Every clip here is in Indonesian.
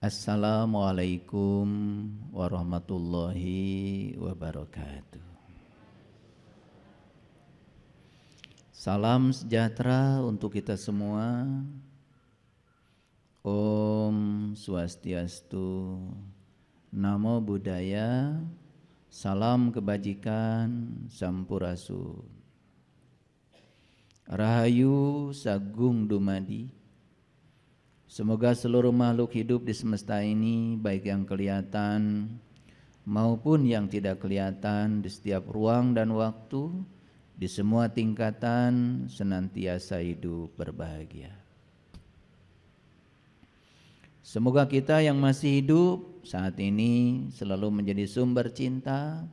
Assalamualaikum warahmatullahi wabarakatuh. Salam sejahtera untuk kita semua. Om Swastiastu, Namo Buddhaya, salam kebajikan, Sampurasun. Rahayu Sagung Dumadi. Semoga seluruh makhluk hidup di semesta ini, baik yang kelihatan maupun yang tidak kelihatan, di setiap ruang dan waktu, di semua tingkatan, senantiasa hidup berbahagia. Semoga kita yang masih hidup saat ini selalu menjadi sumber cinta,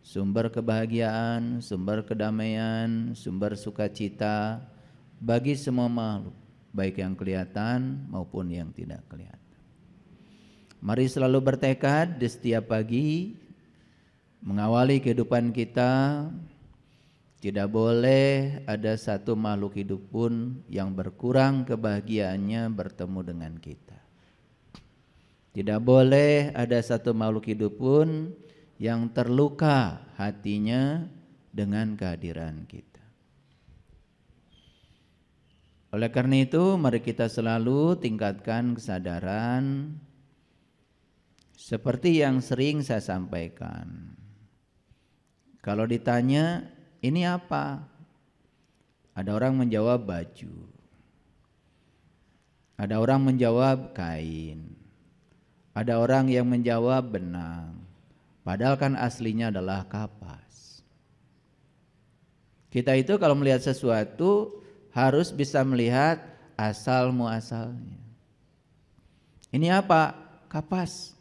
sumber kebahagiaan, sumber kedamaian, sumber sukacita bagi semua makhluk, baik yang kelihatan maupun yang tidak kelihatan. Mari selalu bertekad di setiap pagi mengawali kehidupan kita. Tidak boleh ada satu makhluk hidup pun yang berkurang kebahagiaannya bertemu dengan kita. Tidak boleh ada satu makhluk hidup pun yang terluka hatinya dengan kehadiran kita. Oleh karena itu, mari kita selalu tingkatkan kesadaran seperti yang sering saya sampaikan. Kalau ditanya, ini apa? Ada orang menjawab baju. Ada orang menjawab kain. Ada orang yang menjawab benang. Padahal kan aslinya adalah kapas. Kita itu kalau melihat sesuatu harus bisa melihat asal muasalnya. Ini apa? Kapas.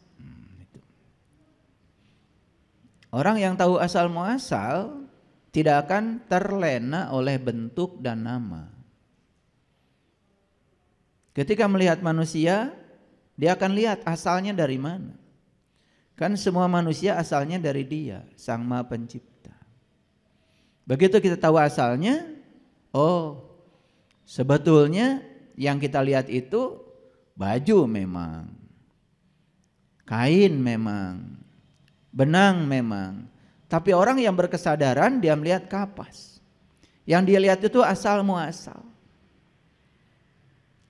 Orang yang tahu asal muasal tidak akan terlena oleh bentuk dan nama. Ketika melihat manusia, dia akan lihat asalnya dari mana. Kan semua manusia asalnya dari Dia, Sang Maha Pencipta. Begitu kita tahu asalnya, oh, sebetulnya yang kita lihat itu baju memang, kain memang, benang memang. Tapi orang yang berkesadaran dia melihat kapas. Yang dia lihat itu asal muasal.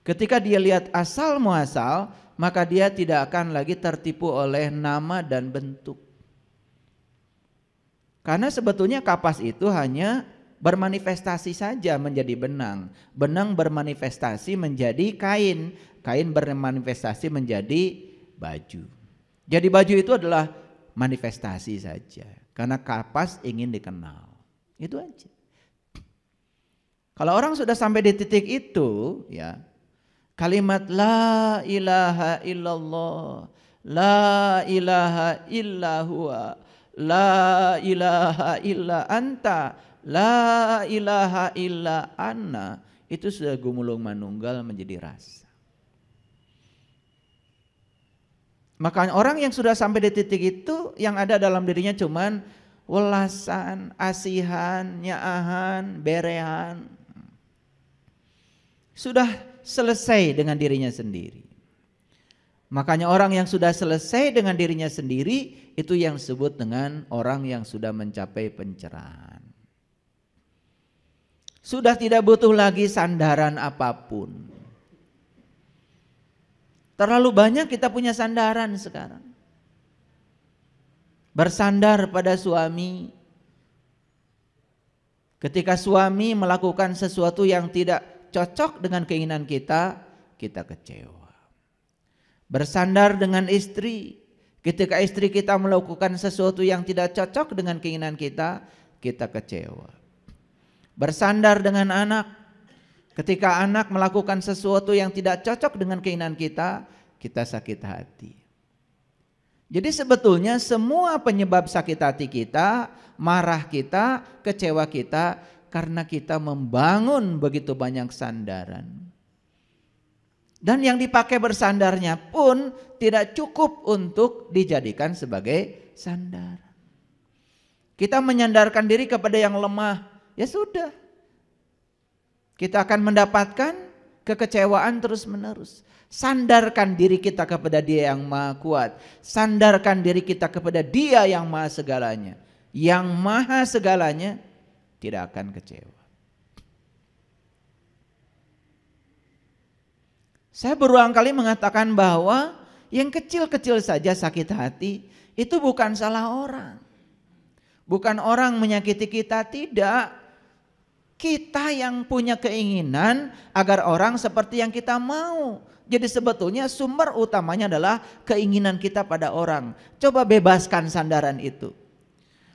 Ketika dia lihat asal muasal, maka dia tidak akan lagi tertipu oleh nama dan bentuk. Karena sebetulnya kapas itu hanya bermanifestasi saja menjadi benang. Benang bermanifestasi menjadi kain. Kain bermanifestasi menjadi baju. Jadi baju itu adalah manifestasi saja. Karena kapas ingin dikenal. Itu aja. Kalau orang sudah sampai di titik itu, ya, kalimat la ilaha illallah, la ilaha illa huwa, la ilaha illa anta, la ilaha illa anna, itu sudah gumulung manunggal menjadi rasa. Makanya orang yang sudah sampai di titik itu, yang ada dalam dirinya cuman welasan, asihan, nyaahan, berehan. Sudah selesai dengan dirinya sendiri. Makanya orang yang sudah selesai dengan dirinya sendiri, itu yang disebut dengan orang yang sudah mencapai pencerahan. Sudah tidak butuh lagi sandaran apapun. Terlalu banyak kita punya sandaran sekarang. Bersandar pada suami. Ketika suami melakukan sesuatu yang tidak cocok dengan keinginan kita, kita kecewa. Bersandar dengan istri. Ketika istri kita melakukan sesuatu yang tidak cocok dengan keinginan kita, kita kecewa. Bersandar dengan anak. Ketika anak melakukan sesuatu yang tidak cocok dengan keinginan kita, kita sakit hati. Jadi sebetulnya semua penyebab sakit hati kita, marah kita, kecewa kita, karena kita membangun begitu banyak sandaran. Dan yang dipakai bersandarnya pun tidak cukup untuk dijadikan sebagai sandaran. Kita menyandarkan diri kepada yang lemah, ya sudah. Kita akan mendapatkan kekecewaan terus menerus. Sandarkan diri kita kepada Dia yang Maha Kuat. Sandarkan diri kita kepada Dia yang Maha Segalanya. Yang Maha Segalanya tidak akan kecewa. Saya berulang kali mengatakan bahwa yang kecil-kecil saja sakit hati itu bukan salah orang. Bukan orang menyakiti kita, tidak. Kita yang punya keinginan agar orang seperti yang kita mau. Jadi sebetulnya sumber utamanya adalah keinginan kita pada orang. Coba bebaskan sandaran itu.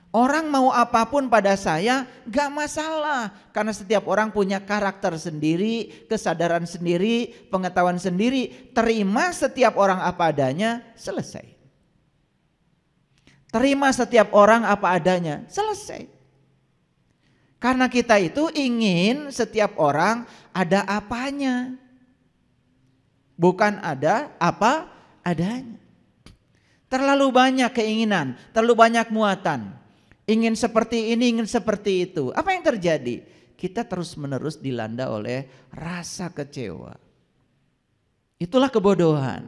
Orang mau apapun pada saya gak masalah. Karena setiap orang punya karakter sendiri, kesadaran sendiri, pengetahuan sendiri. Terima setiap orang apa adanya, selesai. Terima setiap orang apa adanya, selesai. Karena kita itu ingin setiap orang ada apanya. Bukan ada apa adanya. Terlalu banyak keinginan, terlalu banyak muatan. Ingin seperti ini, ingin seperti itu. Apa yang terjadi? Kita terus menerus dilanda oleh rasa kecewa. Itulah kebodohan.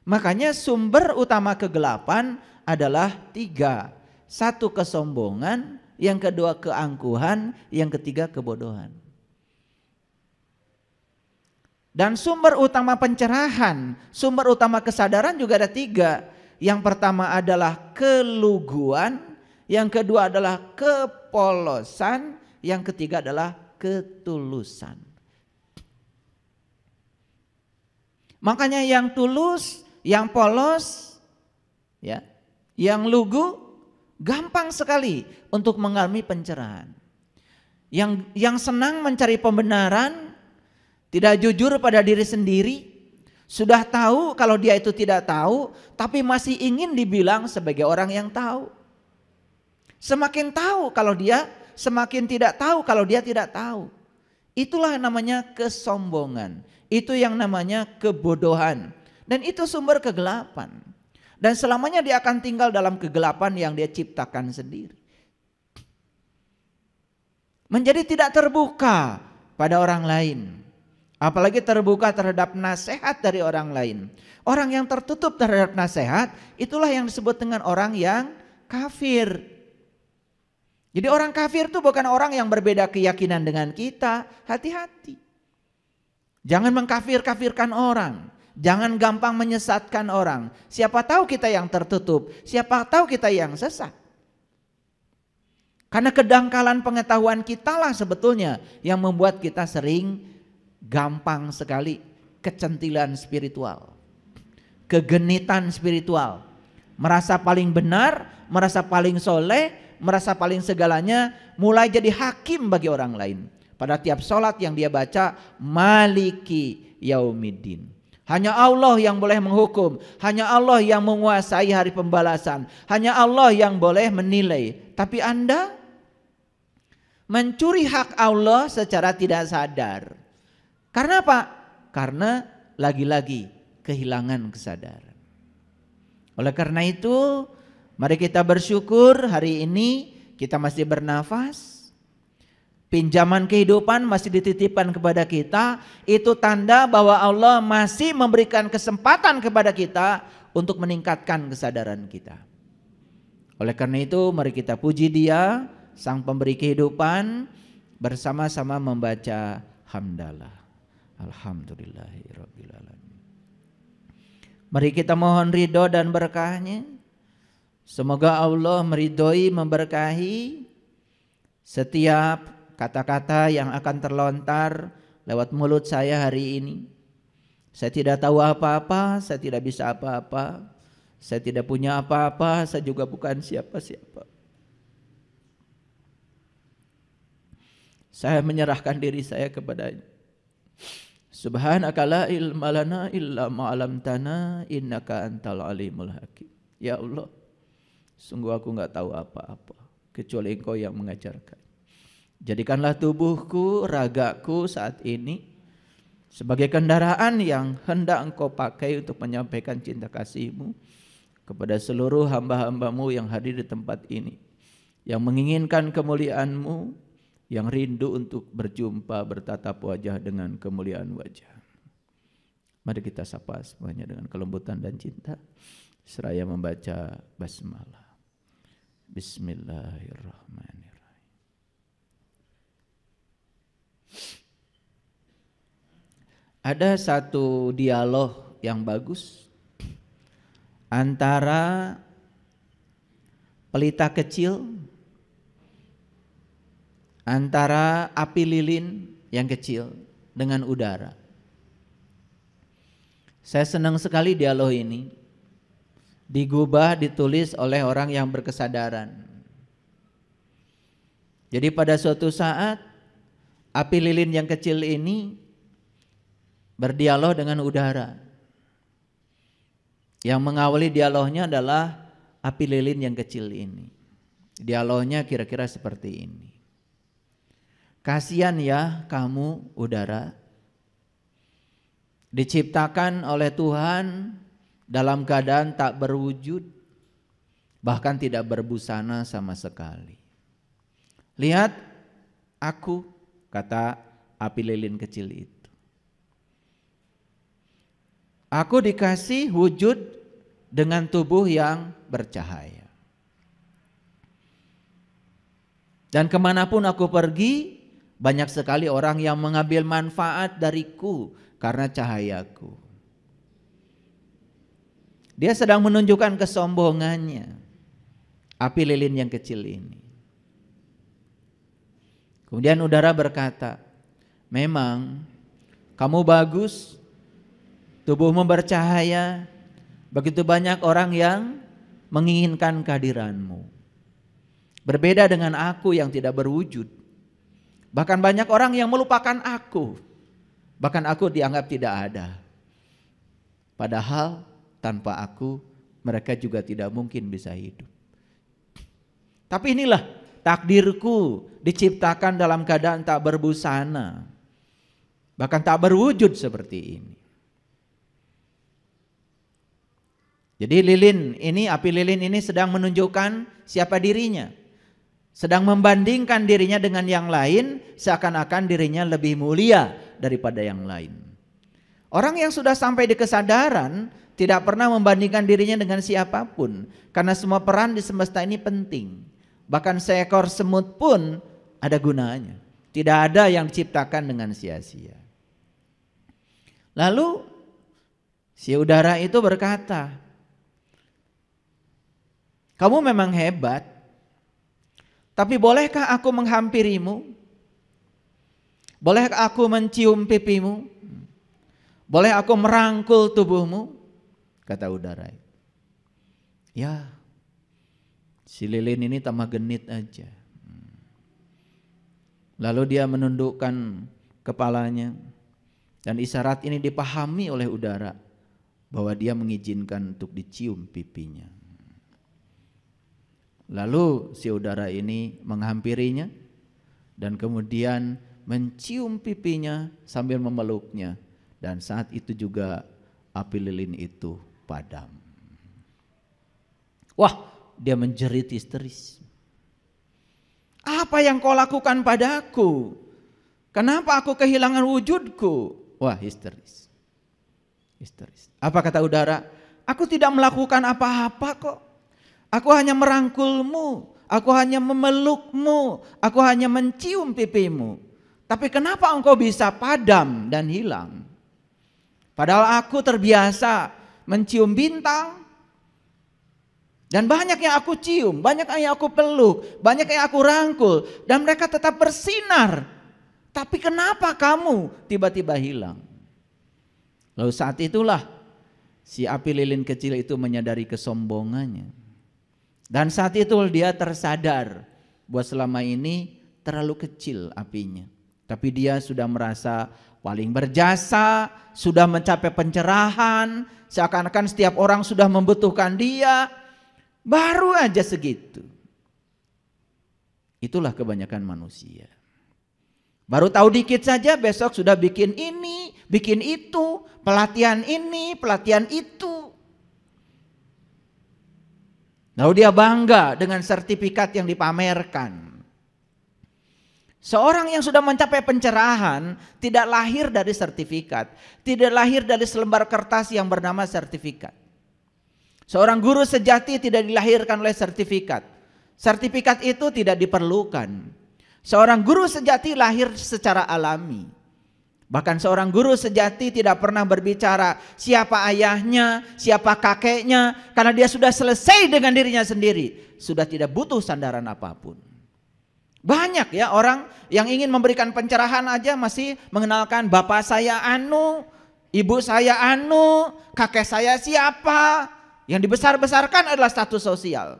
Makanya sumber utama kegelapan adalah 3. 1 kesombongan, yang kedua keangkuhan, yang ketiga kebodohan. Dan sumber utama pencerahan, sumber utama kesadaran juga ada 3. Yang pertama adalah keluguan, yang kedua adalah kepolosan, yang ketiga adalah ketulusan. Makanya yang tulus, yang polos, ya, yang lugu gampang sekali untuk mengalami pencerahan. Yang senang mencari pembenaran, tidak jujur pada diri sendiri, sudah tahu kalau dia itu tidak tahu, tapi masih ingin dibilang sebagai orang yang tahu. Semakin tahu kalau dia, semakin tidak tahu kalau dia tidak tahu. Itulah yang namanya kesombongan. Itu yang namanya kebodohan. Dan itu sumber kegelapan. Dan selamanya dia akan tinggal dalam kegelapan yang dia ciptakan sendiri. Menjadi tidak terbuka pada orang lain. Apalagi terbuka terhadap nasihat dari orang lain. Orang yang tertutup terhadap nasihat, itulah yang disebut dengan orang yang kafir. Jadi orang kafir itu bukan orang yang berbeda keyakinan dengan kita. Hati-hati. Jangan mengkafir-kafirkan orang. Jangan gampang menyesatkan orang. Siapa tahu kita yang tertutup. Siapa tahu kita yang sesat. Karena kedangkalan pengetahuan kita lah sebetulnya yang membuat kita sering gampang sekali kecentilan spiritual. Kegenitan spiritual. Merasa paling benar, merasa paling soleh, merasa paling segalanya, mulai jadi hakim bagi orang lain. Pada tiap sholat yang dia baca, Maliki Yaumiddin. Hanya Allah yang boleh menghukum, hanya Allah yang menguasai hari pembalasan, hanya Allah yang boleh menilai. Tapi Anda mencuri hak Allah secara tidak sadar. Karena apa? Karena lagi-lagi kehilangan kesadaran. Oleh karena itu, mari kita bersyukur hari ini kita masih bernafas. Pinjaman kehidupan masih dititipkan kepada kita. Itu tanda bahwa Allah masih memberikan kesempatan kepada kita untuk meningkatkan kesadaran kita. Oleh karena itu mari kita puji Dia, Sang Pemberi kehidupan, bersama-sama membaca hamdalah. Alhamdulillahirabbil alamin. Mari kita mohon ridho dan berkahnya. Semoga Allah meridhoi, memberkahi setiap kata-kata yang akan terlontar lewat mulut saya hari ini. Saya tidak tahu apa-apa, saya tidak bisa apa-apa, saya tidak punya apa-apa, saya juga bukan siapa-siapa. Saya menyerahkan diri saya kepadanya. Subhanaka la ilma lana illa ma 'allamtana innaka antal alimul hakim. Ya Allah, sungguh aku enggak tahu apa-apa kecuali Engkau yang mengajarkan. Jadikanlah tubuhku, ragaku saat ini sebagai kendaraan yang hendak Engkau pakai untuk menyampaikan cinta kasih-Mu kepada seluruh hamba-hamba-Mu yang hadir di tempat ini, yang menginginkan kemuliaan-Mu, yang rindu untuk berjumpa, bertatap wajah dengan kemuliaan wajah. Mari kita sapa semuanya dengan kelembutan dan cinta, seraya membaca basmalah. Bismillahirrahmanirrahim. Ada satu dialog yang bagus antara pelita kecil, antara api lilin yang kecil dengan udara. Saya senang sekali dialog ini. Digubah, ditulis oleh orang yang berkesadaran. Jadi pada suatu saat api lilin yang kecil ini berdialog dengan udara. Yang mengawali dialognya adalah api lilin yang kecil ini. Dialognya kira-kira seperti ini. Kasihan ya kamu udara, diciptakan oleh Tuhan dalam keadaan tak berwujud, bahkan tidak berbusana sama sekali. Lihat aku, kata api lilin kecil itu. Aku dikasih wujud dengan tubuh yang bercahaya. Dan kemanapun aku pergi, banyak sekali orang yang mengambil manfaat dariku karena cahayaku. Dia sedang menunjukkan kesombongannya, api lilin yang kecil ini. Kemudian udara berkata, memang kamu bagus, tubuhmu bercahaya, begitu banyak orang yang menginginkan kehadiranmu. Berbeda dengan aku yang tidak berwujud. Bahkan banyak orang yang melupakan aku. Bahkan aku dianggap tidak ada. Padahal tanpa aku mereka juga tidak mungkin bisa hidup. Tapi inilah takdirku, diciptakan dalam keadaan tak berbusana. Bahkan tak berwujud seperti ini. Jadi lilin ini, api lilin ini sedang menunjukkan siapa dirinya. Sedang membandingkan dirinya dengan yang lain, seakan-akan dirinya lebih mulia daripada yang lain. Orang yang sudah sampai di kesadaran tidak pernah membandingkan dirinya dengan siapapun, karena semua peran di semesta ini penting. Bahkan seekor semut pun ada gunanya. Tidak ada yang diciptakan dengan sia-sia. Lalu si udara itu berkata, kamu memang hebat. Tapi bolehkah aku menghampirimu? Bolehkah aku mencium pipimu? Boleh aku merangkul tubuhmu? Kata udara. Ya, si lilin ini tambah genit aja. Lalu dia menundukkan kepalanya. Dan isyarat ini dipahami oleh udara bahwa dia mengizinkan untuk dicium pipinya. Lalu si udara ini menghampirinya dan kemudian mencium pipinya sambil memeluknya. Dan saat itu juga api lilin itu padam. Wah, dia menjerit histeris. Apa yang kau lakukan padaku? Kenapa aku kehilangan wujudku? Wah, histeris. Histeris. Apa kata udara? Aku tidak melakukan apa-apa kok. Aku hanya merangkulmu, aku hanya memelukmu, aku hanya mencium pipimu. Tapi kenapa engkau bisa padam dan hilang? Padahal aku terbiasa mencium bintang. Dan banyak yang aku cium, banyak yang aku peluk, banyak yang aku rangkul. Dan mereka tetap bersinar. Tapi kenapa kamu tiba-tiba hilang? Lalu saat itulah si api lilin kecil itu menyadari kesombongannya. Dan saat itu dia tersadar bahwa selama ini terlalu kecil apinya. Tapi dia sudah merasa paling berjasa, sudah mencapai pencerahan, seakan-akan setiap orang sudah membutuhkan dia. Baru aja segitu. Itulah kebanyakan manusia. Baru tahu dikit saja besok sudah bikin ini, bikin itu, pelatihan ini, pelatihan itu. Lalu dia bangga dengan sertifikat yang dipamerkan. Seorang yang sudah mencapai pencerahan tidak lahir dari sertifikat, tidak lahir dari selembar kertas yang bernama sertifikat. Seorang guru sejati tidak dilahirkan oleh sertifikat. Sertifikat itu tidak diperlukan. Seorang guru sejati lahir secara alami. Bahkan seorang guru sejati tidak pernah berbicara siapa ayahnya, siapa kakeknya, karena dia sudah selesai dengan dirinya sendiri, sudah tidak butuh sandaran apapun. Banyak ya orang yang ingin memberikan pencerahan aja masih mengenalkan bapak saya anu, ibu saya anu, kakek saya siapa. Yang dibesar-besarkan adalah status sosial.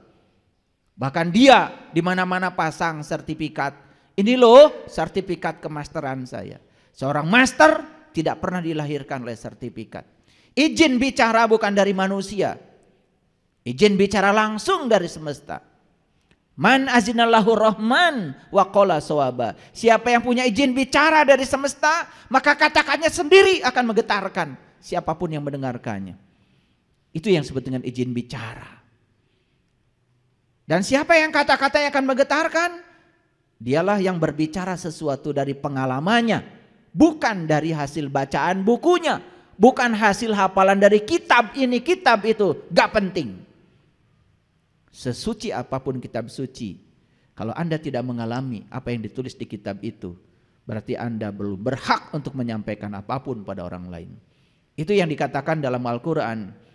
Bahkan dia di mana-mana pasang sertifikat. Ini loh sertifikat kemasteran saya. Seorang master tidak pernah dilahirkan oleh sertifikat. Izin bicara bukan dari manusia. Izin bicara langsung dari semesta. Man azinallahu rahman wa qala sawaba. Siapa yang punya izin bicara dari semesta, maka katakannya sendiri akan menggetarkan siapapun yang mendengarkannya. Itu yang disebut dengan izin bicara. Dan siapa yang kata-katanya akan menggetarkan? Dialah yang berbicara sesuatu dari pengalamannya, bukan dari hasil bacaan bukunya, bukan hasil hafalan dari kitab ini, kitab itu, gak penting. Sesuci apapun kitab suci, kalau Anda tidak mengalami apa yang ditulis di kitab itu, berarti Anda belum berhak untuk menyampaikan apapun pada orang lain. Itu yang dikatakan dalam Al-Quran.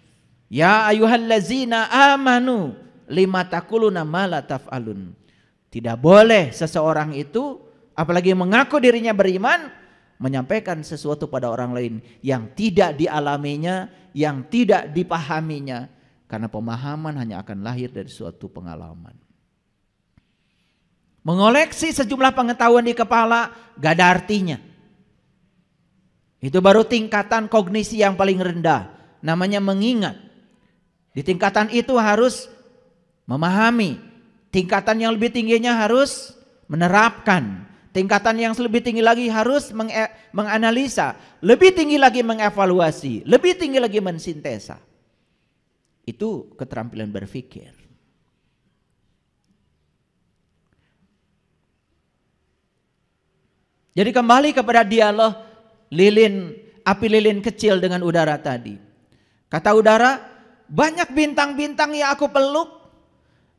Ya ayyuhallazina amanu lima taquluna ma la taf'alun. Tidak boleh seseorang itu, apalagi mengaku dirinya beriman, menyampaikan sesuatu pada orang lain yang tidak dialaminya, yang tidak dipahaminya. Karena pemahaman hanya akan lahir dari suatu pengalaman. Mengoleksi sejumlah pengetahuan di kepala gak ada artinya. Itu baru tingkatan kognisi yang paling rendah, namanya mengingat. Di tingkatan itu harus memahami. Tingkatan yang lebih tingginya harus menerapkan. Tingkatan yang lebih tinggi lagi harus menganalisa. Lebih tinggi lagi mengevaluasi. Lebih tinggi lagi mensintesa. Itu keterampilan berpikir. Jadi kembali kepada dialog api lilin kecil dengan udara tadi. Kata udara, banyak bintang-bintang yang aku peluk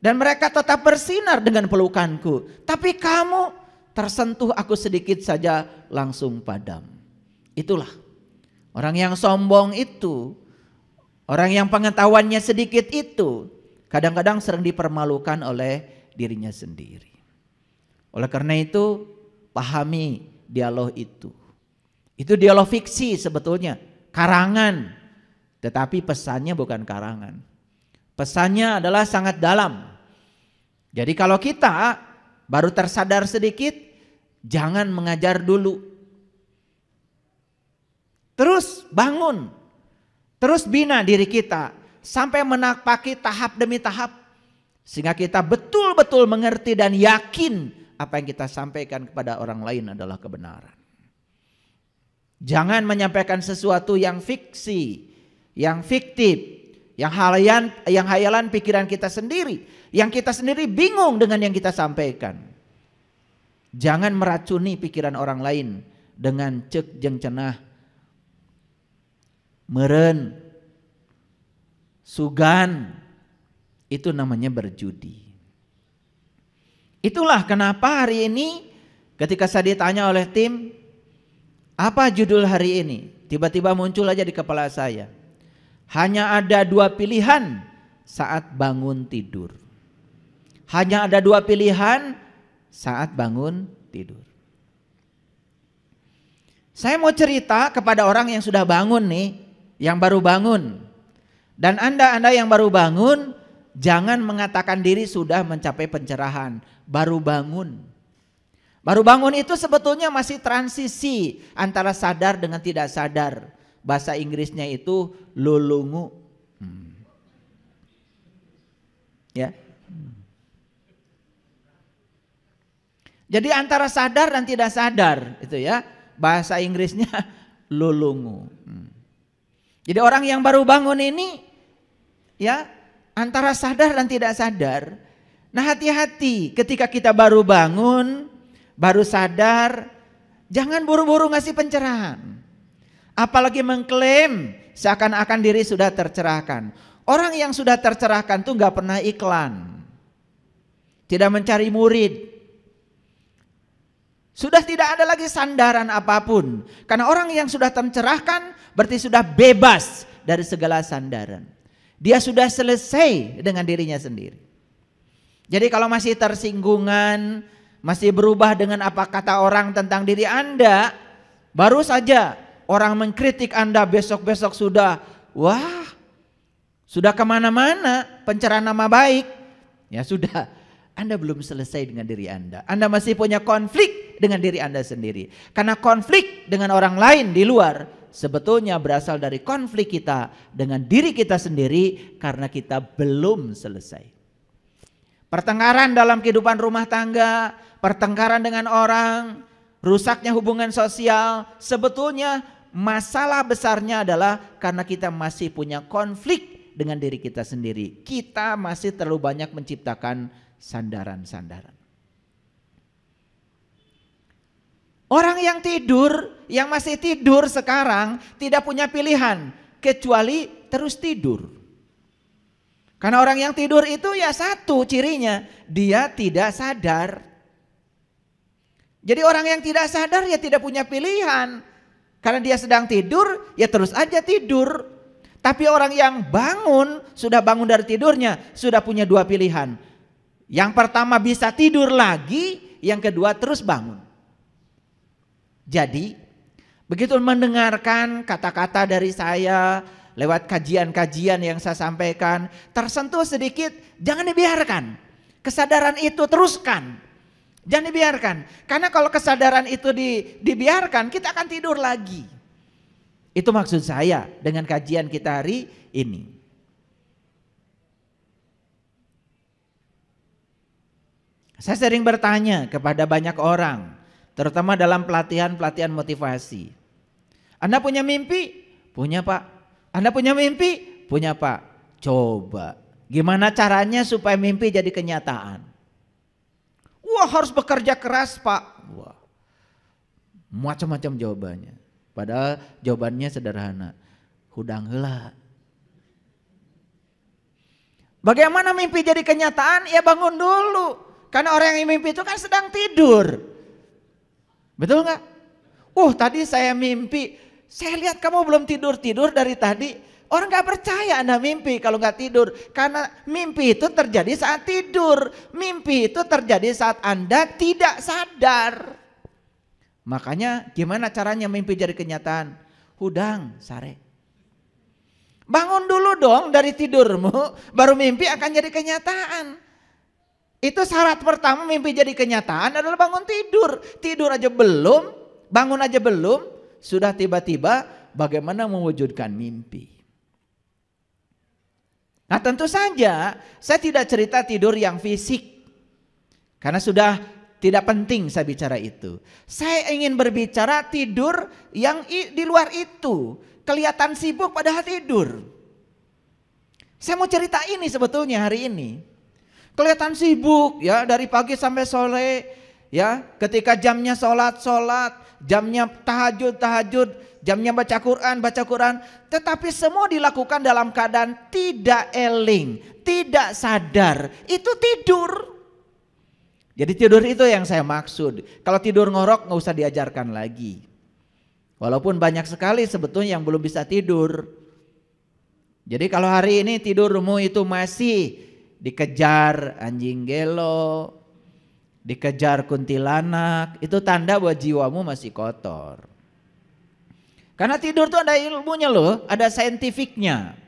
dan mereka tetap bersinar dengan pelukanku. Tapi kamu tersentuh aku sedikit saja langsung padam. Itulah orang yang sombong itu, orang yang pengetahuannya sedikit itu, kadang-kadang sering dipermalukan oleh dirinya sendiri. Oleh karena itu, pahami dialog itu. Itu dialog fiksi sebetulnya, karangan. Tetapi pesannya bukan karangan. Pesannya adalah sangat dalam. Jadi kalau kita baru tersadar sedikit, jangan mengajar dulu. Terus bangun. Terus bina diri kita sampai menapaki tahap demi tahap. Sehingga kita betul-betul mengerti dan yakin apa yang kita sampaikan kepada orang lain adalah kebenaran. Jangan menyampaikan sesuatu yang fiksi, yang fiktif, yang hayalan pikiran kita sendiri, yang kita sendiri bingung dengan yang kita sampaikan. Jangan meracuni pikiran orang lain dengan cek jeung cenah, meren, sugan. Itu namanya berjudi. Itulah kenapa hari ini ketika saya ditanya oleh tim, apa judul hari ini? Tiba-tiba muncul aja di kepala saya. Hanya ada 2 pilihan saat bangun tidur. Hanya ada 2 pilihan saat bangun tidur. Saya mau cerita kepada orang yang sudah bangun nih, yang baru bangun. Dan Anda yang baru bangun, jangan mengatakan diri sudah mencapai pencerahan. Baru bangun. Baru bangun itu sebetulnya masih transisi antara sadar dengan tidak sadar. Bahasa Inggrisnya itu lulungu. Ya. Jadi antara sadar dan tidak sadar itu ya. Bahasa Inggrisnya lulungu. Jadi orang yang baru bangun ini ya antara sadar dan tidak sadar. Nah hati-hati ketika kita baru bangun, baru sadar, jangan buru-buru ngasih pencerahan. Apalagi mengklaim seakan-akan diri sudah tercerahkan. Orang yang sudah tercerahkan tuh gak pernah iklan, tidak mencari murid, sudah tidak ada lagi sandaran apapun. Karena orang yang sudah tercerahkan berarti sudah bebas dari segala sandaran. Dia sudah selesai dengan dirinya sendiri. Jadi kalau masih tersinggungan, masih berubah dengan apa kata orang tentang diri Anda, baru saja orang mengkritik Anda, besok-besok sudah, wah, sudah kemana-mana pencerahan nama baik. Ya sudah, Anda belum selesai dengan diri Anda. Anda masih punya konflik dengan diri Anda sendiri. Karena konflik dengan orang lain di luar sebetulnya berasal dari konflik kita dengan diri kita sendiri karena kita belum selesai. Pertengkaran dalam kehidupan rumah tangga, pertengkaran dengan orang, rusaknya hubungan sosial, sebetulnya masalah besarnya adalah karena kita masih punya konflik dengan diri kita sendiri. Kita masih terlalu banyak menciptakan sandaran-sandaran. Orang yang tidur, yang masih tidur sekarang tidak punya pilihan kecuali terus tidur. Karena orang yang tidur itu ya satu cirinya, dia tidak sadar. Jadi orang yang tidak sadar ya tidak punya pilihan. Karena dia sedang tidur ya terus aja tidur. Tapi orang yang bangun, sudah bangun dari tidurnya, sudah punya dua pilihan. Yang pertama bisa tidur lagi, yang kedua terus bangun. Jadi begitu mendengarkan kata-kata dari saya, lewat kajian-kajian yang saya sampaikan, tersentuh sedikit, jangan dibiarkan. Kesadaran itu teruskan. Jangan dibiarkan. Karena kalau kesadaran itu dibiarkan, kita akan tidur lagi. Itu maksud saya dengan kajian kita hari ini. Saya sering bertanya kepada banyak orang, terutama dalam pelatihan-pelatihan motivasi. Anda punya mimpi? Punya, Pak. Anda punya mimpi? Punya, Pak. Coba, gimana caranya supaya mimpi jadi kenyataan? Wah, harus bekerja keras, Pak. Wah, macam-macam jawabannya. Padahal jawabannya sederhana. Hudang heula. Bagaimana mimpi jadi kenyataan? Ya bangun dulu. Karena orang yang mimpi itu kan sedang tidur. Betul nggak? Tadi saya mimpi. Saya lihat kamu belum tidur-tidur dari tadi. Orang gak percaya Anda mimpi kalau gak tidur. Karena mimpi itu terjadi saat tidur. Mimpi itu terjadi saat Anda tidak sadar. Makanya gimana caranya mimpi jadi kenyataan? Hudang sare. Bangun dulu dong dari tidurmu. Baru mimpi akan jadi kenyataan. Itu syarat pertama mimpi jadi kenyataan adalah bangun tidur. Tidur aja belum, bangun aja belum. Sudah tiba-tiba bagaimana mewujudkan mimpi. Nah tentu saja saya tidak cerita tidur yang fisik. Karena sudah tidak penting saya bicara itu. Saya ingin berbicara tidur yang di luar itu. Kelihatan sibuk padahal tidur. Saya mau cerita ini sebetulnya hari ini. Kelihatan sibuk ya dari pagi sampai sore. Ya, ketika jamnya sholat, jamnya tahajud, jamnya baca Quran, tetapi semua dilakukan dalam keadaan tidak eling, tidak sadar, itu tidur. Jadi tidur itu yang saya maksud. Kalau tidur ngorok nggak usah diajarkan lagi. Walaupun banyak sekali sebetulnya yang belum bisa tidur. Jadi kalau hari ini tidurmu itu masih dikejar anjing gelo, dikejar kuntilanak, itu tanda bahwa jiwamu masih kotor. Karena tidur tuh ada ilmunya loh, ada saintifiknya.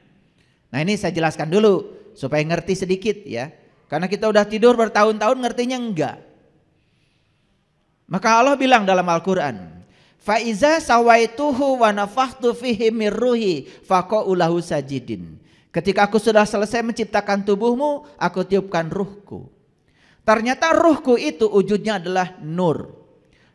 Nah ini saya jelaskan dulu supaya ngerti sedikit ya. Karena kita udah tidur bertahun-tahun ngertinya enggak. Maka Allah bilang dalam Al-Quran, fa iza sawaituhu wa nafakhtu fihi mir ruhi faqa'u lahu sajidin. Ketika aku sudah selesai menciptakan tubuhmu, aku tiupkan ruhku. Ternyata ruhku itu wujudnya adalah nur.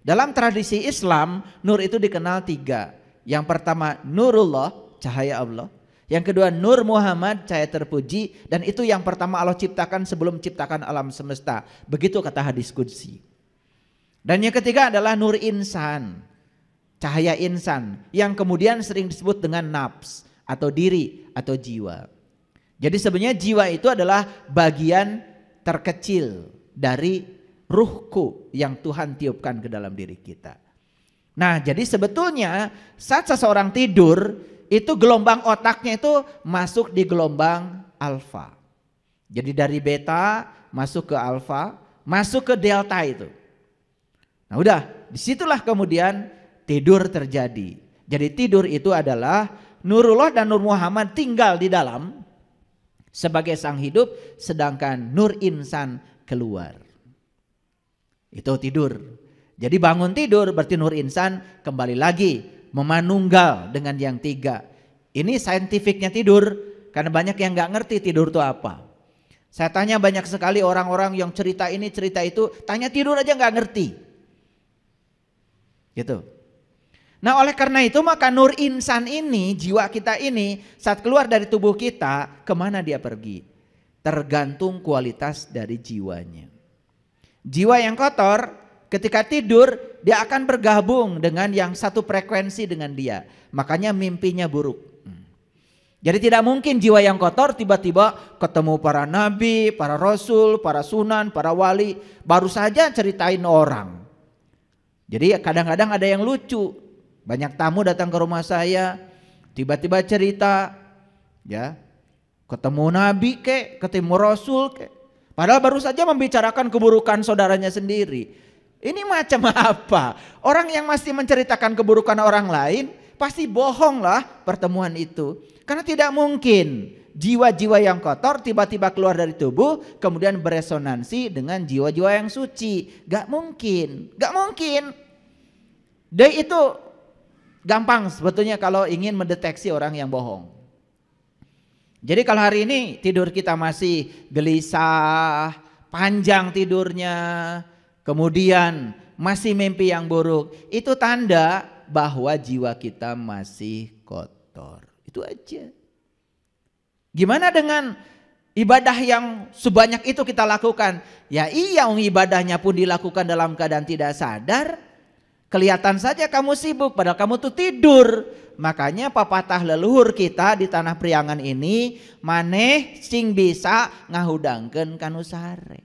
Dalam tradisi Islam, nur itu dikenal tiga. Yang pertama nurullah, cahaya Allah. Yang kedua nur Muhammad, cahaya terpuji. Dan itu yang pertama Allah ciptakan sebelum menciptakan alam semesta. Begitu kata hadis qudsi. Dan yang ketiga adalah nur insan, cahaya insan, yang kemudian sering disebut dengan nafs atau diri atau jiwa. Jadi sebenarnya jiwa itu adalah bagian terkecil dari ruhku yang Tuhan tiupkan ke dalam diri kita. Nah, jadi sebetulnya saat seseorang tidur itu gelombang otaknya itu masuk di gelombang alfa. Jadi dari beta masuk ke alfa, masuk ke delta itu. Nah udah, disitulah kemudian tidur terjadi. Jadi tidur itu adalah Nurullah dan Nur Muhammad tinggal di dalam sebagai sang hidup, sedangkan Nur Insan keluar. Itu tidur. Jadi bangun tidur berarti Nur Insan kembali lagi memanunggal dengan yang tiga. Ini saintifiknya tidur, karena banyak yang gak ngerti tidur itu apa. Saya tanya banyak sekali orang-orang yang cerita ini cerita itu, tanya tidur aja gak ngerti. Gitu. Nah oleh karena itu maka nur insan ini, jiwa kita ini saat keluar dari tubuh kita, kemana dia pergi? Tergantung kualitas dari jiwanya. Jiwa yang kotor ketika tidur dia akan bergabung dengan yang satu frekuensi dengan dia. Makanya mimpinya buruk. Jadi tidak mungkin jiwa yang kotor tiba-tiba ketemu para nabi, para rasul, para sunan, para wali, baru saja ceritain orang. Jadi kadang-kadang ada yang lucu. Banyak tamu datang ke rumah saya, tiba-tiba cerita, ya, ketemu nabi kek, ketemu rasul kek. Padahal baru saja membicarakan keburukan saudaranya sendiri. Ini macam apa? Orang yang masih menceritakan keburukan orang lain, pasti bohong lah pertemuan itu. Karena tidak mungkin jiwa-jiwa yang kotor tiba-tiba keluar dari tubuh kemudian beresonansi dengan jiwa-jiwa yang suci. Gak mungkin, gak mungkin. Dia itu gampang sebetulnya kalau ingin mendeteksi orang yang bohong. Jadi kalau hari ini tidur kita masih gelisah, panjang tidurnya, kemudian masih mimpi yang buruk, itu tanda bahwa jiwa kita masih kotor. Itu aja. Gimana dengan ibadah yang sebanyak itu kita lakukan? Ya iya, ibadahnya pun dilakukan dalam keadaan tidak sadar. Kelihatan saja kamu sibuk padahal kamu tuh tidur. Makanya pepatah leluhur kita di tanah Priangan ini, maneh sing bisa ngahudangkeun kanu sare.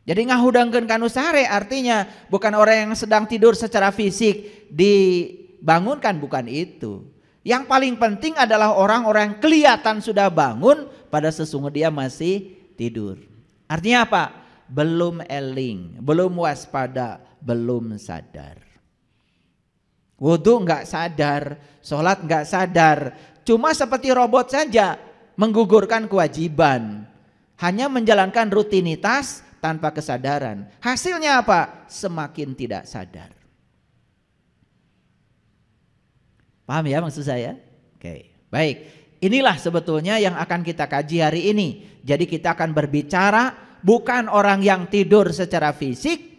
Jadi ngahudangkeun kanu sare artinya bukan orang yang sedang tidur secara fisik dibangunkan, bukan itu. Yang paling penting adalah orang-orang yang kelihatan sudah bangun pada sesungguhnya dia masih tidur. Artinya apa? Belum eling, belum waspada, belum sadar. Wudhu nggak sadar, sholat nggak sadar, cuma seperti robot saja menggugurkan kewajiban, hanya menjalankan rutinitas tanpa kesadaran. Hasilnya apa? Semakin tidak sadar. Paham ya maksud saya? Oke, baik. Inilah sebetulnya yang akan kita kaji hari ini. Jadi kita akan berbicara bukan orang yang tidur secara fisik,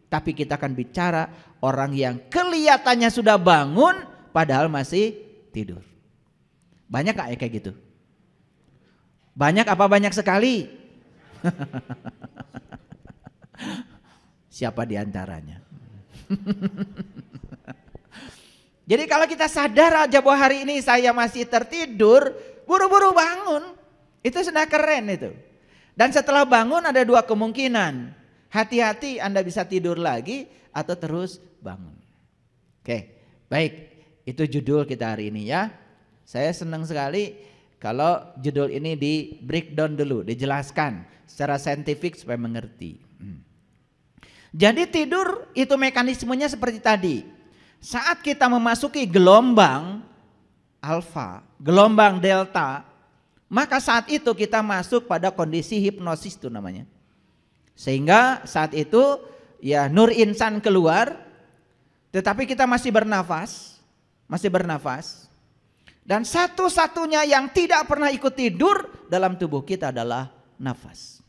tapi kita akan bicara orang yang kelihatannya sudah bangun padahal masih tidur. Banyak gak ya kayak gitu? Banyak apa banyak sekali? Siapa diantaranya? Jadi kalau kita sadar aja bahwa hari ini saya masih tertidur, buru-buru bangun. Itu sudah keren itu. Dan setelah bangun ada dua kemungkinan. Hati-hati Anda bisa tidur lagi atau terus bangun. Oke, baik. Itu judul kita hari ini ya. Saya senang sekali kalau judul ini di breakdown dulu, dijelaskan secara saintifik supaya mengerti. Jadi tidur itu mekanismenya seperti tadi. Saat kita memasuki gelombang alfa, gelombang delta, maka saat itu kita masuk pada kondisi hipnosis itu namanya. Sehingga saat itu ya nur insan keluar, tetapi kita masih bernafas, Dan satu-satunya yang tidak pernah ikut tidur dalam tubuh kita adalah nafas.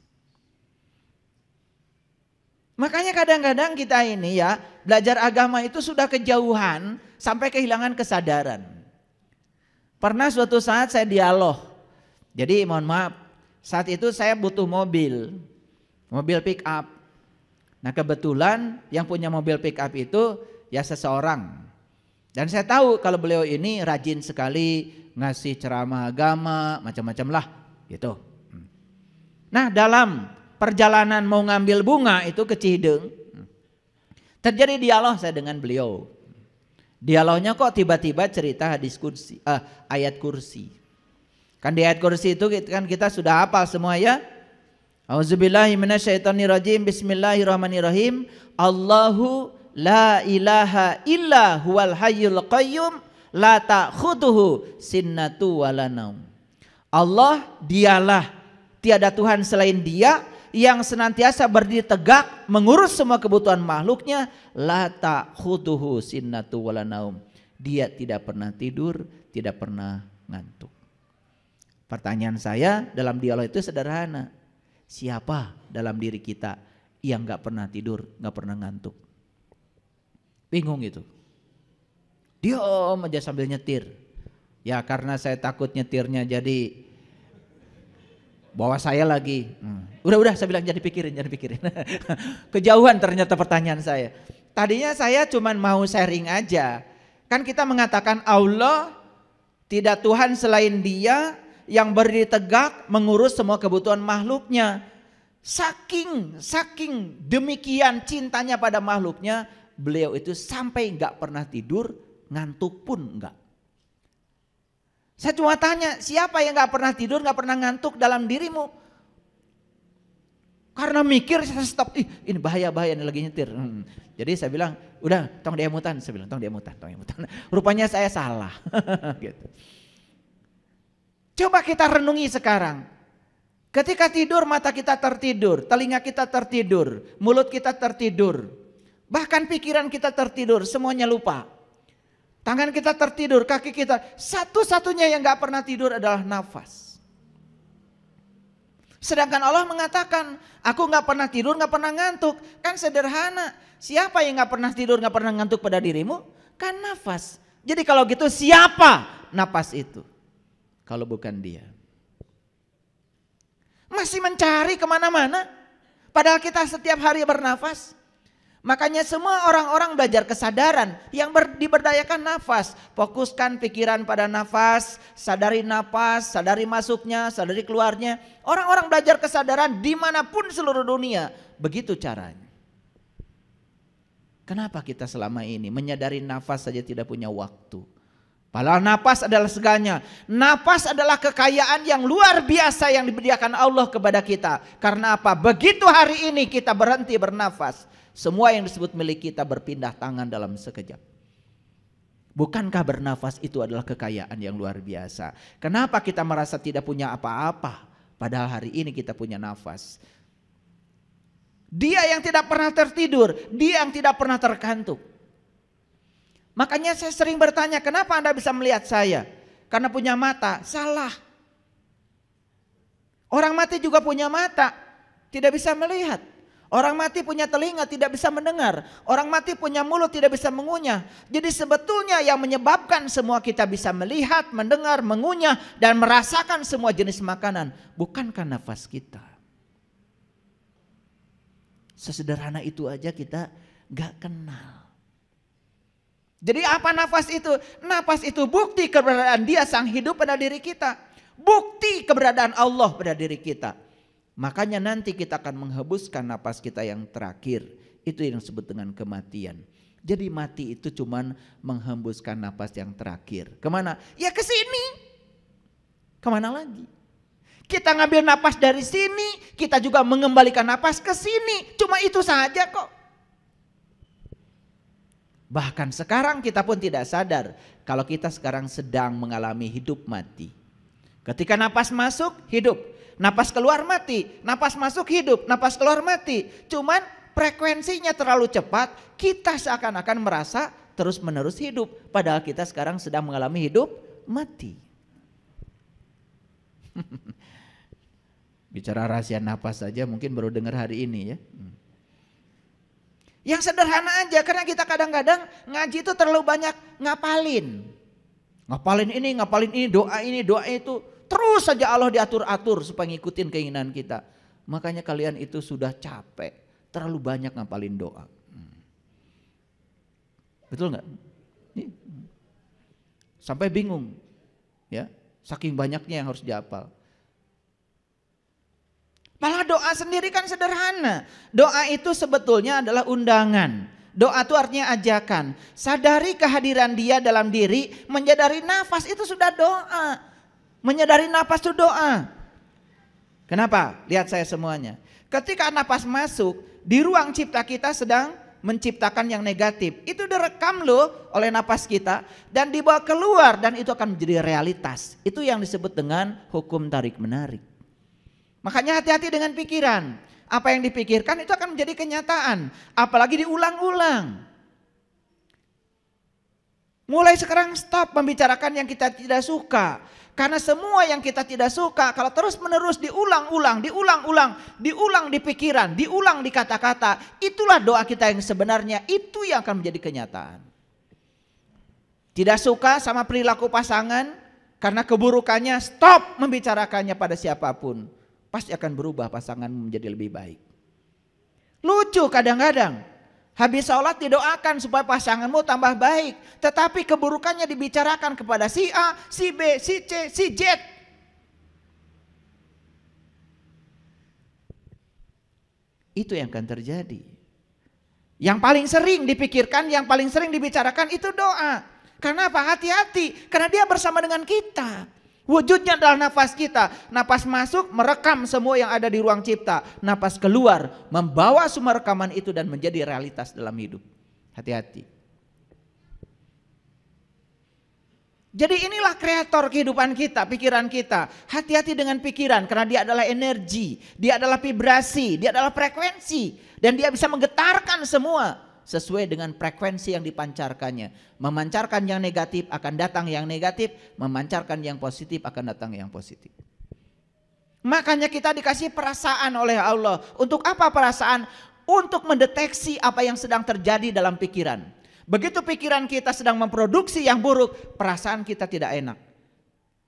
Makanya kadang-kadang kita ini ya belajar agama itu sudah kejauhan sampai kehilangan kesadaran. Pernah suatu saat saya dialog. Jadi mohon maaf, saat itu saya butuh mobil pick up. Nah kebetulan yang punya mobil pick up itu ya seseorang. Dan saya tahu kalau beliau ini rajin sekali ngasih ceramah agama, macam-macam lah gitu. Nah dalam perjalanan mau ngambil bunga itu ke Cihideng, terjadi dialog saya dengan beliau. Dialognya kok tiba-tiba cerita hadis kursi, ayat kursi. Kan di ayat kursi itu kan kita sudah hafal semua ya. Auzubillahi minasyaitonirrajim. Bismillahirrahmanirrahim. Allahu la ilaha illa huwal hayyul qayyum la ta'khuduhu sinnatu wala naum. Allah dialah, tiada Tuhan selain Dia yang senantiasa berdiri tegak mengurus semua kebutuhan makhluknya. La ta'khuduhu sinnatu wala naum. Dia tidak pernah tidur, tidak pernah ngantuk. Pertanyaan saya dalam dialog itu sederhana. Siapa dalam diri kita yang gak pernah tidur, gak pernah ngantuk? Bingung gitu. Diam aja sambil nyetir. Ya karena saya takut nyetirnya jadi bawa saya lagi. Udah saya bilang jangan dipikirin. Kejauhan ternyata pertanyaan saya. Tadinya saya cuman mau sharing aja. Kan kita mengatakan Allah tidak Tuhan selain Dia yang berdiri tegak mengurus semua kebutuhan makhluknya. Saking demikian cintanya pada makhluknya, beliau itu sampai gak pernah tidur, ngantuk pun enggak. Saya cuma tanya, siapa yang gak pernah tidur, gak pernah ngantuk dalam dirimu? Karena mikir saya stop, ini bahaya ini lagi nyetir. Jadi saya bilang, udah tong diamutan. Saya bilang tong diamutan. Rupanya saya salah. Gitu. Coba kita renungi sekarang. Ketika tidur mata kita tertidur, telinga kita tertidur, mulut kita tertidur. Bahkan pikiran kita tertidur, semuanya lupa. Tangan kita tertidur, kaki kita. Satu-satunya yang gak pernah tidur adalah nafas. Sedangkan Allah mengatakan, aku gak pernah tidur, gak pernah ngantuk. Kan sederhana. Siapa yang gak pernah tidur, gak pernah ngantuk pada dirimu? Kan nafas. Jadi kalau gitu siapa nafas itu? Kalau bukan Dia. Masih mencari kemana-mana. Padahal kita setiap hari bernafas. Makanya semua orang-orang belajar kesadaran yang diberdayakan nafas. Fokuskan pikiran pada nafas, sadari nafas, sadari masuknya, sadari keluarnya. Orang-orang belajar kesadaran dimanapun seluruh dunia. Begitu caranya. Kenapa kita selama ini menyadari nafas saja tidak punya waktu? Padahal nafas adalah segalanya. Nafas adalah kekayaan yang luar biasa yang diberikan Allah kepada kita. Karena apa? Begitu hari ini kita berhenti bernafas, semua yang disebut milik kita berpindah tangan dalam sekejap. Bukankah bernafas itu adalah kekayaan yang luar biasa? Kenapa kita merasa tidak punya apa-apa? Padahal hari ini kita punya nafas. Dia yang tidak pernah tertidur, Dia yang tidak pernah terkantuk. Makanya saya sering bertanya, kenapa Anda bisa melihat saya? Karena punya mata. Salah. Orang mati juga punya mata, tidak bisa melihat. Orang mati punya telinga, tidak bisa mendengar. Orang mati punya mulut, tidak bisa mengunyah. Jadi sebetulnya yang menyebabkan semua kita bisa melihat, mendengar, mengunyah, dan merasakan semua jenis makanan, bukankah nafas kita? Sesederhana itu aja kita gak kenal. Jadi apa nafas itu? Nafas itu bukti keberadaan Dia sang hidup pada diri kita. Bukti keberadaan Allah pada diri kita. Makanya nanti kita akan menghembuskan nafas kita yang terakhir. Itu yang disebut dengan kematian. Jadi mati itu cuman menghembuskan nafas yang terakhir. Kemana? Ya ke sini. Kemana lagi? Kita ngambil nafas dari sini, kita juga mengembalikan nafas ke sini. Cuma itu saja kok. Bahkan sekarang kita pun tidak sadar kalau kita sekarang sedang mengalami hidup mati. Ketika napas masuk hidup, napas keluar mati, napas masuk hidup, napas keluar mati. Cuman frekuensinya terlalu cepat, kita seakan-akan merasa terus menerus hidup. Padahal kita sekarang sedang mengalami hidup mati. Bicara rahasia napas saja mungkin baru dengar hari ini ya. Yang sederhana aja, karena kita kadang-kadang ngaji itu terlalu banyak ngapalin. Ngapalin ini, doa itu. Terus saja Allah diatur-atur supaya ngikutin keinginan kita. Makanya kalian itu sudah capek. terlalu banyak ngapalin doa. Betul nggak? Sampai bingung, ya, saking banyaknya yang harus dihafal. Malah doa sendiri kan sederhana. Doa itu sebetulnya adalah undangan. Doa itu artinya ajakan. Sadari kehadiran Dia dalam diri, menyadari nafas itu sudah doa. Menyadari nafas itu doa. Kenapa? Lihat saya semuanya. Ketika nafas masuk, di ruang cipta kita sedang menciptakan yang negatif. Itu direkam loh oleh nafas kita dan dibawa keluar dan itu akan menjadi realitas. Itu yang disebut dengan hukum tarik menarik. Makanya hati-hati dengan pikiran. Apa yang dipikirkan itu akan menjadi kenyataan. Apalagi diulang-ulang. Mulai sekarang stop membicarakan yang kita tidak suka. Karena semua yang kita tidak suka kalau terus menerus diulang-ulang di pikiran, diulang di kata-kata. Itulah doa kita yang sebenarnya, itu yang akan menjadi kenyataan. Tidak suka sama perilaku pasangan karena keburukannya, stop membicarakannya pada siapapun. Pasti akan berubah pasangan menjadi lebih baik. Lucu kadang-kadang. Habis sholat didoakan supaya pasanganmu tambah baik. Tetapi keburukannya dibicarakan kepada si A, si B, si C, si Z. Itu yang akan terjadi. Yang paling sering dipikirkan, yang paling sering dibicarakan itu doa. Karena apa? Hati-hati. Karena Dia bersama dengan kita. Wujudnya adalah nafas kita. Nafas masuk merekam semua yang ada di ruang cipta. Nafas keluar membawa semua rekaman itu dan menjadi realitas dalam hidup. Hati-hati. Jadi inilah kreator kehidupan kita, pikiran kita. Hati-hati dengan pikiran karena dia adalah energi, dia adalah vibrasi, dia adalah frekuensi. Dan dia bisa menggetarkan semua sesuai dengan frekuensi yang dipancarkannya. Memancarkan yang negatif akan datang yang negatif, memancarkan yang positif akan datang yang positif. Makanya kita dikasih perasaan oleh Allah. Untuk apa perasaan? Untuk mendeteksi apa yang sedang terjadi dalam pikiran. Begitu pikiran kita sedang memproduksi yang buruk, perasaan kita tidak enak.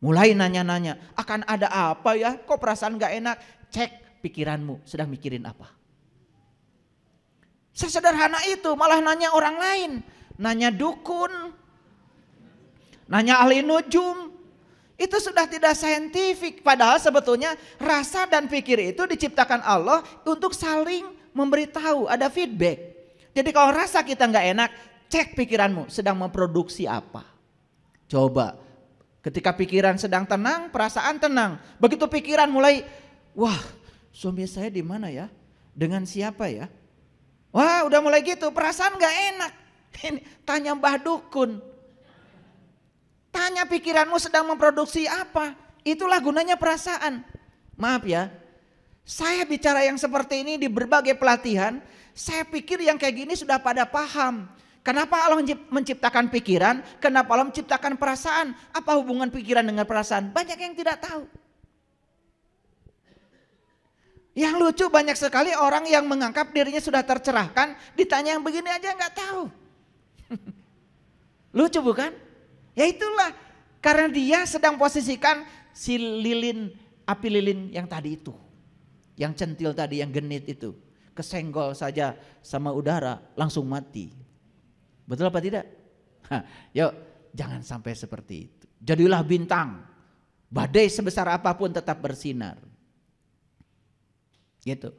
Mulai nanya-nanya, akan ada apa ya? Kok perasaan gak enak? Cek pikiranmu, sedang mikirin apa? Sesederhana itu, malah nanya orang lain. Nanya dukun, nanya ahli nujum. Itu sudah tidak saintifik. Padahal sebetulnya rasa dan pikir itu diciptakan Allah untuk saling memberitahu, ada feedback. Jadi kalau rasa kita gak enak, cek pikiranmu sedang memproduksi apa. Coba, ketika pikiran sedang tenang, perasaan tenang. Begitu pikiran mulai, wah suami saya di mana ya? Dengan siapa ya? Wah udah mulai gitu, perasaan gak enak. Tanya Mbah Dukun. Tanya pikiranmu sedang memproduksi apa. Itulah gunanya perasaan. Maaf ya, saya bicara yang seperti ini di berbagai pelatihan. Saya pikir yang kayak gini sudah pada paham. Kenapa Allah menciptakan pikiran? Kenapa Allah menciptakan perasaan? Apa hubungan pikiran dengan perasaan? Banyak yang tidak tahu. Yang lucu banyak sekali orang yang menganggap dirinya sudah tercerahkan, ditanya yang begini aja nggak tahu. Lucu bukan? Ya itulah, karena dia sedang posisikan si lilin, api lilin yang tadi itu. Yang centil tadi, yang genit itu. Kesenggol saja sama udara, langsung mati. Betul apa tidak? Yuk, jangan sampai seperti itu. Jadilah bintang, badai sebesar apapun tetap bersinar. Gitu.